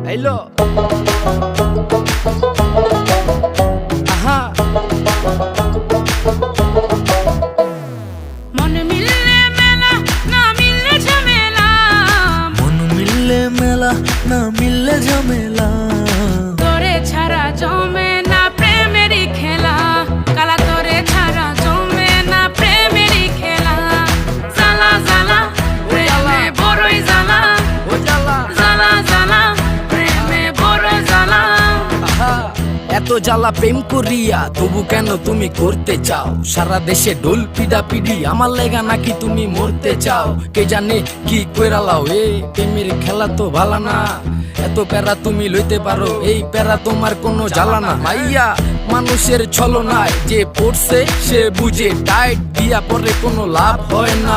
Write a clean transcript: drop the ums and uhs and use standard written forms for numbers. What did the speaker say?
Hello আহা মন মিললে মেলা না মিললে ঝামেলা, মন মিললে মেলা না মিললে ঝামেলা, তোরে ছাড়া জমে না প্রেমেরই খেলা, কালা তোরে ছাড়া জমে না প্রেমেরই খেলা। জ্বালা জ্বালা প্রেমে বড়ই জ্বালা, ও জ্বালা জ্বালা জ্বালা প্রেমে বড় জ্বালা। আহা এত জ্বালা প্রেম করিয়া তবু কেন তুমি করতে চাও? সারা দেশে ঢোল পিডা পিডি আমার লেগা নাকি তুমি মরতে চাও? কে জানে কি কইরালাও এ প্রেমের খেলা তো ভালা না, এত প্যারা তুমি লইতে পারো এই প্যারা তোমার কোনো জ্বালা না। মাইয়া মানুষের ছলনায় যে পড়ছে সে বুঝে, টাইট দিয়া পরে কোনো লাভ হয় না।